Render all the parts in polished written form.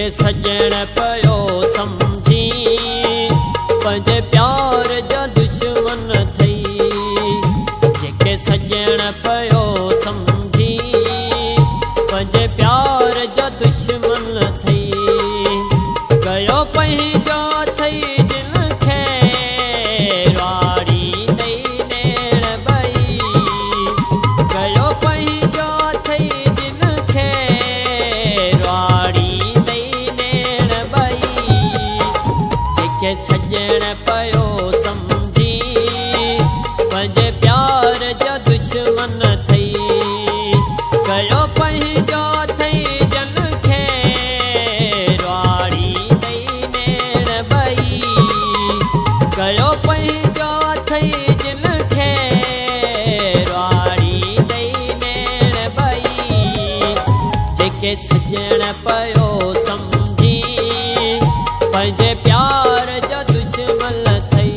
जेके सजण पयो समझी पंहिंजे प्यार जा दुश्मन थई। जेके सजण पयो समझी पंहिंजे प्यार जा दुश्मन थई। कयो पंहिंजो थई जिन खे राड़ी ॾेई नेण ॿई। कयो पंहिंजो थई जिन खे राड़ी ॾेई नेण ॿई। जेके सजण पयो समझी पंहिंजे प्यार जा दुश्मन थई। कयो पंहिंजो थई जन खे राड़ी ॾेई नेण ॿई। कयो पंहिंजो थई जिन खे राड़ी ॾेई नेण ॿई। जेके सजण पयो समझी पंहिंजे प्यार जा दुश्मन थई।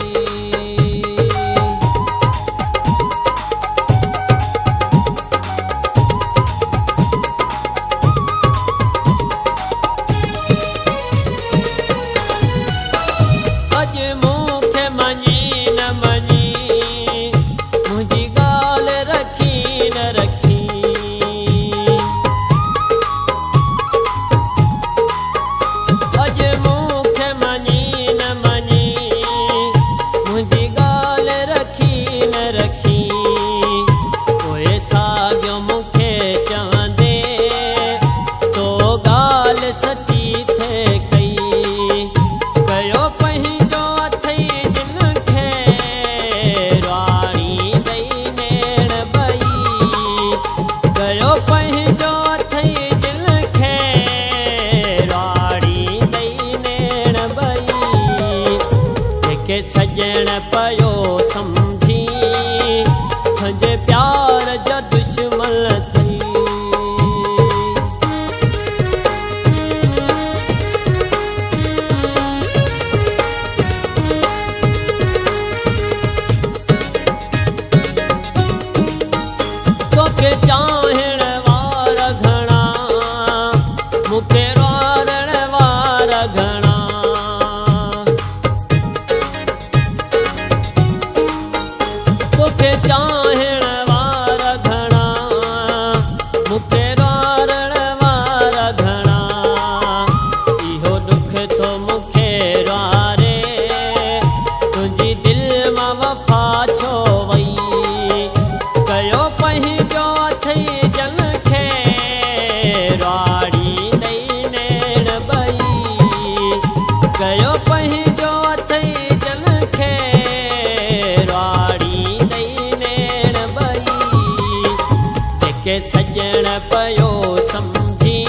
अॼु मूंखे मञी न मञी मुंहिंजी ॻाल्हि रखी न रखी। अॼु मूंखे मञी न मञी मुंहिंजी ॻाल्हि रखी न रखी। पोइ साॻियो मूंखे चवंदे तो ॻाल्हि सची थे कई। कयो पंहिंजो थई जिन खे राड़ी ॾेई नेण ॿई। कयो पंहिंजो थई जिन खे राड़ी ॾेई नेण ॿई। जेके सजण पयो समझी पंहिंजे प्यार जा दुश्मन थई। तोखे चाहण वारा घणा मूंखे रोरण वारा घणा। तोखे चाहण वारा घणा मूंखे रोरण वारा घणा। इहो दुख थो मूंखे रुआरे तुंहिंजी दिलि मां वफ़ा छो वई। कयो पंहिंजो थई जन खे राड़ी ॾेई नेण ॿई। कयो पंहिंजो थई जन खे राड़ी ॾेई नेण ॿई। जेके सजण पयो समझी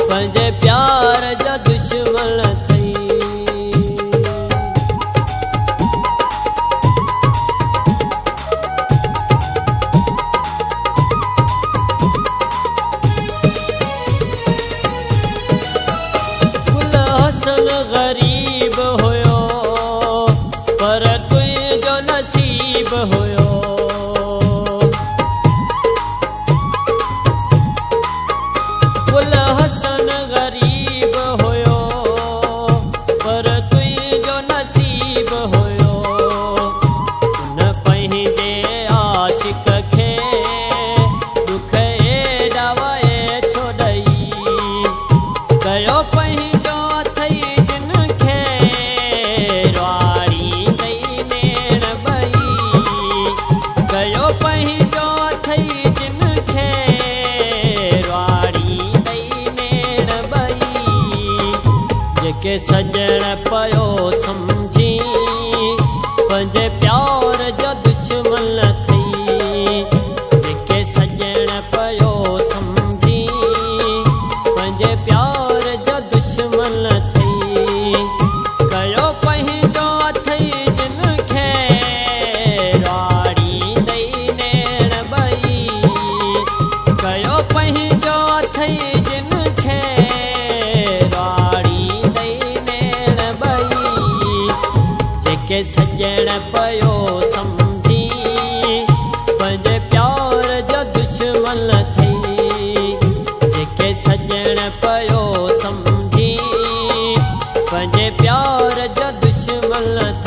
पंहिंजे प्यार जा दुश्मन थई। गुल हसन ग़रीब हुयो पर तुंहिंजो नसीब हुयो। गुल हसन ग़रीब हुयो पर तुंहिंजो नसीब हुयो। उन पंहिंजे आशिक खे दुख एॾा वए छो ॾई। कयो पंहिंजो थई जिन खे राड़ी ॾेई नेण ॿई। कयो पंहिंजो थई जिन खे राड़ी ॾेई नेण ॿई। जेके सजण पयो समझी पंहिंजे प्यार जा दुश्मन थई। जेके सजण पयो समझी पंहिंजे प्यार जा दुश्मन थई। कयो पंहिंजो थई जिन खे राड़ी ॾेई नेण ॿई। कयो पंहिंजो थई जिन खे राड़ी ॾेई नेण ॿई। जेके सजण पयो समझी पंहिंजे प्यार जा दुश्मन थई। जेके सजण पयो समझी प्यार जो दुश्मन